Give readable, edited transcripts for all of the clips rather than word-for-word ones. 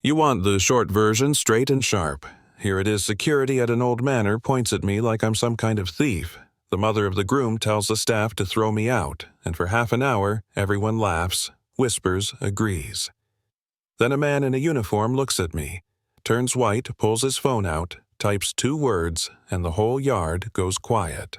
You want the short version, straight and sharp. Here it is. Security at an old manor points at me like I'm some kind of thief. The mother of the groom tells the staff to throw me out, and for half an hour, everyone laughs, whispers, agrees. Then a man in a uniform looks at me, turns white, pulls his phone out, types 2 words, and the whole yard goes quiet.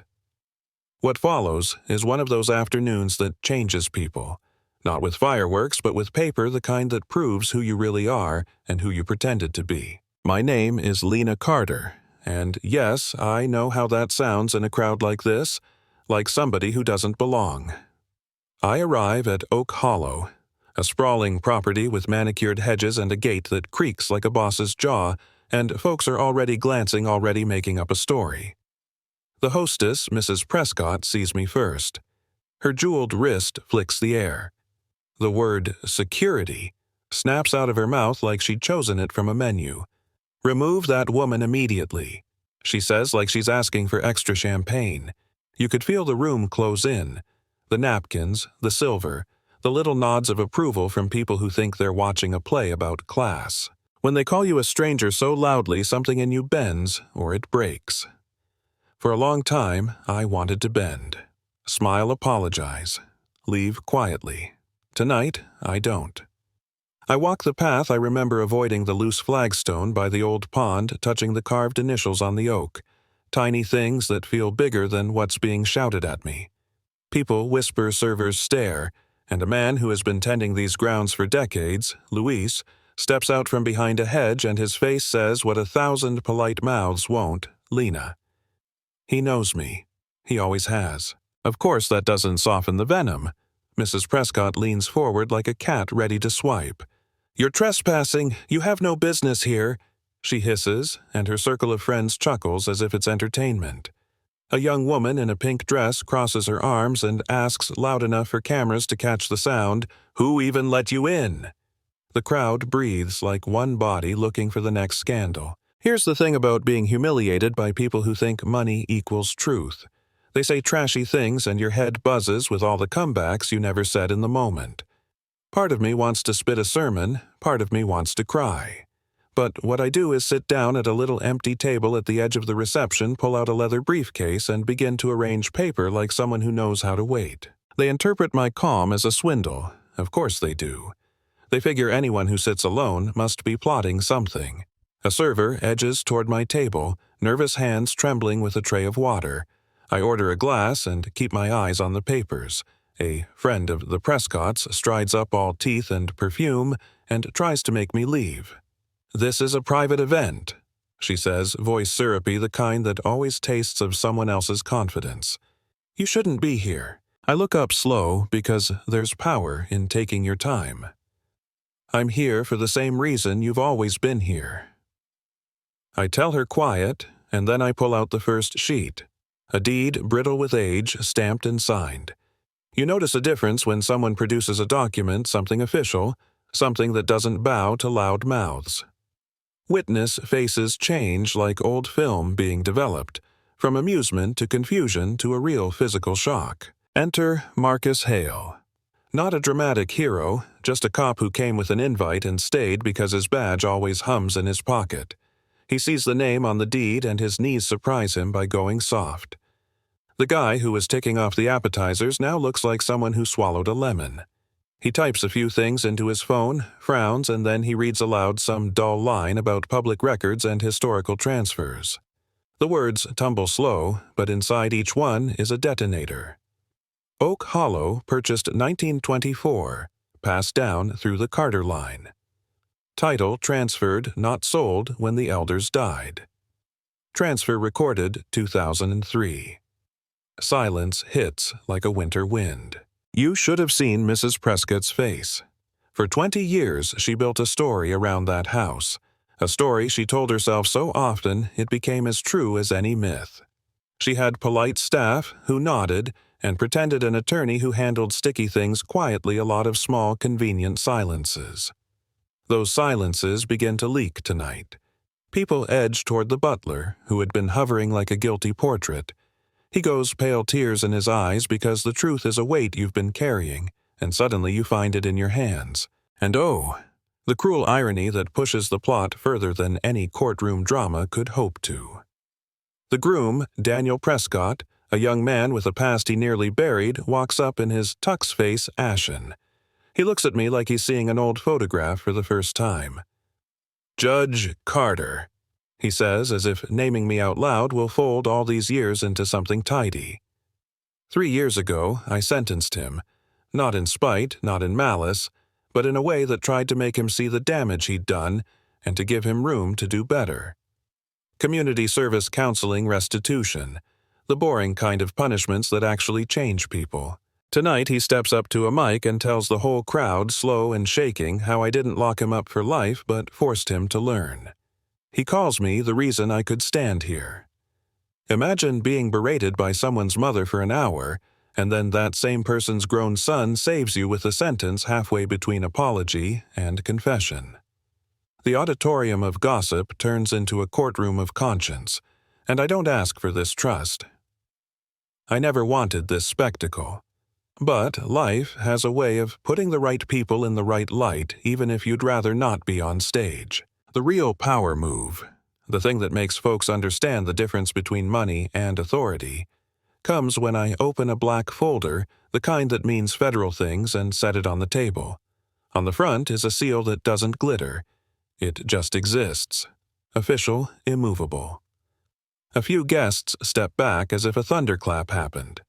What follows is one of those afternoons that changes people. Not with fireworks, but with paper, the kind that proves who you really are and who you pretended to be. My name is Lena Carter, and yes, I know how that sounds in a crowd like this, like somebody who doesn't belong. I arrive at Oak Hollow, a sprawling property with manicured hedges and a gate that creaks like a boss's jaw, and folks are already glancing, already making up a story. The hostess, Mrs. Prescott, sees me first. Her jeweled wrist flicks the air. The word security snaps out of her mouth like she'd chosen it from a menu. Remove that woman immediately, she says, like she's asking for extra champagne. You could feel the room close in. The napkins, the silver, the little nods of approval from people who think they're watching a play about class. When they call you a stranger so loudly, something in you bends or it breaks. For a long time, I wanted to bend. Smile, apologize. Leave quietly. Tonight, I don't. I walk the path. I remember avoiding the loose flagstone by the old pond, touching the carved initials on the oak. Tiny things that feel bigger than what's being shouted at me. People whisper, servers stare, and a man who has been tending these grounds for decades, Luis, steps out from behind a hedge and his face says what 1,000 polite mouths won't, Lena. He knows me. He always has. Of course that doesn't soften the venom. Mrs. Prescott leans forward like a cat ready to swipe. You're trespassing. You have no business here, she hisses, and her circle of friends chuckles as if it's entertainment. A young woman in a pink dress crosses her arms and asks loud enough for cameras to catch the sound, "Who even let you in?" The crowd breathes like one body looking for the next scandal. Here's the thing about being humiliated by people who think money equals truth. They say trashy things and your head buzzes with all the comebacks you never said in the moment. Part of me wants to spit a sermon, part of me wants to cry. But what I do is sit down at a little empty table at the edge of the reception, pull out a leather briefcase, and begin to arrange paper like someone who knows how to wait. They interpret my calm as a swindle. Of course they do. They figure anyone who sits alone must be plotting something. A server edges toward my table, nervous hands trembling with a tray of water. I order a glass and keep my eyes on the papers. A friend of the Prescotts strides up all teeth and perfume and tries to make me leave. "This is a private event," she says, voice syrupy, the kind that always tastes of someone else's confidence. "You shouldn't be here." I look up slow because there's power in taking your time. "I'm here for the same reason you've always been here." I tell her quiet, and then I pull out the first sheet. A deed brittle with age, stamped and signed. You notice a difference when someone produces a document, something official, something that doesn't bow to loud mouths. Witness faces change like old film being developed, from amusement to confusion to a real physical shock. Enter Marcus Hale. Not a dramatic hero, just a cop who came with an invite and stayed because his badge always hums in his pocket. He sees the name on the deed and his knees surprise him by going soft. The guy who was ticking off the appetizers now looks like someone who swallowed a lemon. He types a few things into his phone, frowns, and then he reads aloud some dull line about public records and historical transfers. The words tumble slow, but inside each one is a detonator. Oak Hollow, purchased 1924, passed down through the Carter line. Title transferred, not sold, when the elders died. Transfer recorded 2003. Silence hits like a winter wind. You should have seen Mrs. Prescott's face. For 20 years, she built a story around that house, a story she told herself so often it became as true as any myth. She had polite staff who nodded and pretended an attorney who handled sticky things quietly, a lot of small, convenient silences. Those silences begin to leak tonight. People edge toward the butler, who had been hovering like a guilty portrait. He goes pale, tears in his eyes, because the truth is a weight you've been carrying, and suddenly you find it in your hands. And oh, The cruel irony that pushes the plot further than any courtroom drama could hope to. The groom, Daniel Prescott, a young man with a past he nearly buried, walks up in his tux face ashen. He looks at me like he's seeing an old photograph for the first time. "Judge Carter," he says, as if naming me out loud will fold all these years into something tidy. 3 years ago, I sentenced him, not in spite, not in malice, but in a way that tried to make him see the damage he'd done and to give him room to do better. Community service counseling restitution, the boring kind of punishments that actually change people. Tonight he steps up to a mic and tells the whole crowd, slow and shaking, how I didn't lock him up for life but forced him to learn. He calls me the reason I could stand here. Imagine being berated by someone's mother for an hour, and then that same person's grown son saves you with a sentence halfway between apology and confession. The auditorium of gossip turns into a courtroom of conscience, and I don't ask for this trust. I never wanted this spectacle. But life has a way of putting the right people in the right light even if you'd rather not be on stage. The real power move, the thing that makes folks understand the difference between money and authority, comes when I open a black folder, the kind that means federal things, and set it on the table. On the front is a seal that doesn't glitter. It just exists. Official, immovable. A few guests step back as if a thunderclap happened.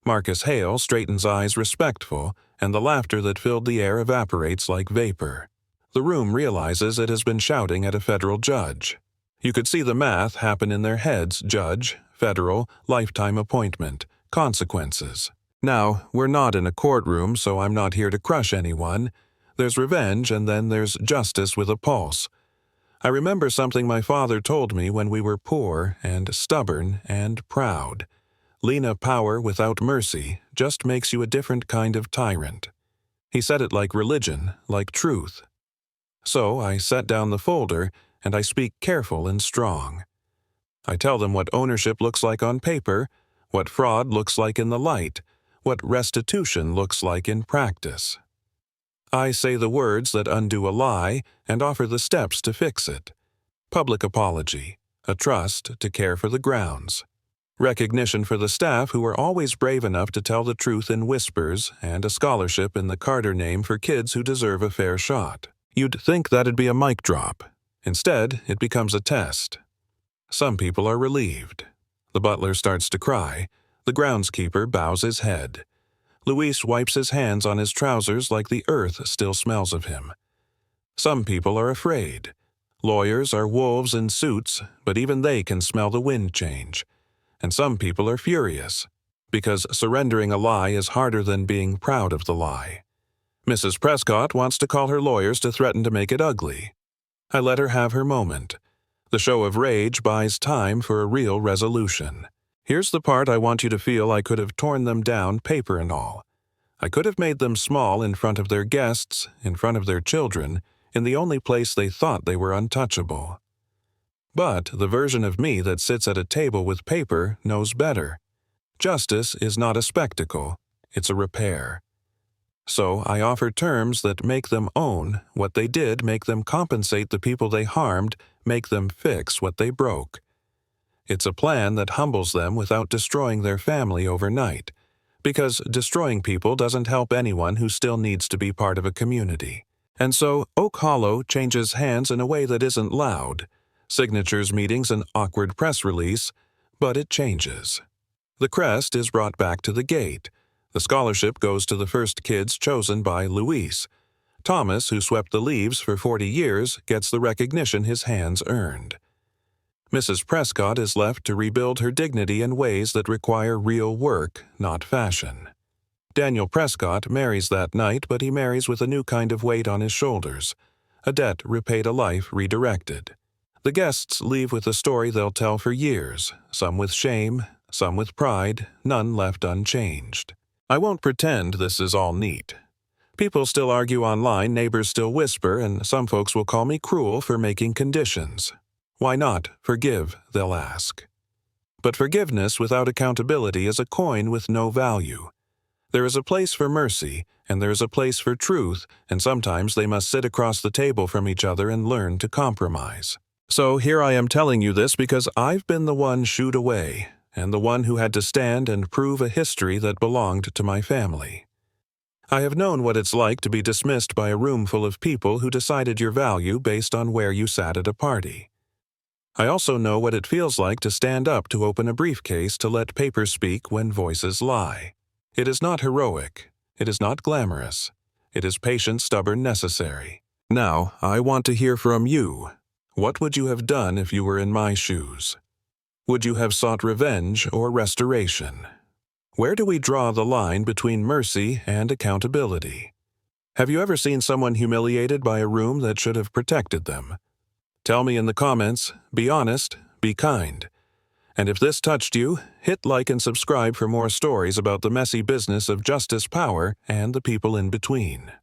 Marcus Hale straightens eyes respectful, and the laughter that filled the air evaporates like vapor. The room realizes it has been shouting at a federal judge. You could see the math happen in their heads: judge, federal, lifetime appointment, consequences. Now, we're not in a courtroom, so I'm not here to crush anyone. There's revenge, and then there's justice with a pulse. I remember something my father told me when we were poor and stubborn and proud. Lena power without mercy just makes you a different kind of tyrant. He said it like religion, like truth. So I set down the folder, and I speak careful and strong. I tell them what ownership looks like on paper, what fraud looks like in the light, what restitution looks like in practice. I say the words that undo a lie and offer the steps to fix it. Public apology, a trust to care for the grounds. Recognition for the staff who are always brave enough to tell the truth in whispers, and a scholarship in the Carter name for kids who deserve a fair shot. You'd think that'd be a mic drop. Instead, it becomes a test. Some people are relieved. The butler starts to cry. The groundskeeper bows his head. Luis wipes his hands on his trousers like the earth still smells of him. Some people are afraid. Lawyers are wolves in suits, but even they can smell the wind change. And some people are furious, because surrendering a lie is harder than being proud of the lie. Mrs. Prescott wants to call her lawyers to threaten to make it ugly. I let her have her moment. The show of rage buys time for a real resolution. Here's the part I want you to feel I could have torn them down, paper and all. I could have made them small in front of their guests, in front of their children, in the only place they thought they were untouchable. But the version of me that sits at a table with paper knows better. Justice is not a spectacle, it's a repair. So I offer terms that make them own what they did, make them compensate the people they harmed, make them fix what they broke. It's a plan that humbles them without destroying their family overnight, because destroying people doesn't help anyone who still needs to be part of a community. And so Oak Hollow changes hands in a way that isn't loud. Signatures, meetings, an awkward press release, but it changes. The crest is brought back to the gate. The scholarship goes to the first kids chosen by Luis. Thomas, who swept the leaves for 40 years, gets the recognition his hands earned. Mrs. Prescott is left to rebuild her dignity in ways that require real work, not fashion. Daniel Prescott marries that night, but he marries with a new kind of weight on his shoulders. A debt repaid, a life redirected. The guests leave with a story they'll tell for years, some with shame, some with pride, none left unchanged. I won't pretend this is all neat. People still argue online, neighbors still whisper, and some folks will call me cruel for making conditions. Why not forgive, they'll ask. But forgiveness without accountability is a coin with no value. There is a place for mercy, and there is a place for truth, and sometimes they must sit across the table from each other and learn to compromise. So here I am telling you this because I've been the one shooed away, and the one who had to stand and prove a history that belonged to my family. I have known what it's like to be dismissed by a room full of people who decided your value based on where you sat at a party. I also know what it feels like to stand up to open a briefcase to let paper speak when voices lie. It is not heroic. It is not glamorous. It is patient, stubborn, necessary. Now, I want to hear from you. What would you have done if you were in my shoes? Would you have sought revenge or restoration? Where do we draw the line between mercy and accountability? Have you ever seen someone humiliated by a room that should have protected them? Tell me in the comments, be honest, be kind. And if this touched you, hit like and subscribe for more stories about the messy business of justice, power, and the people in between.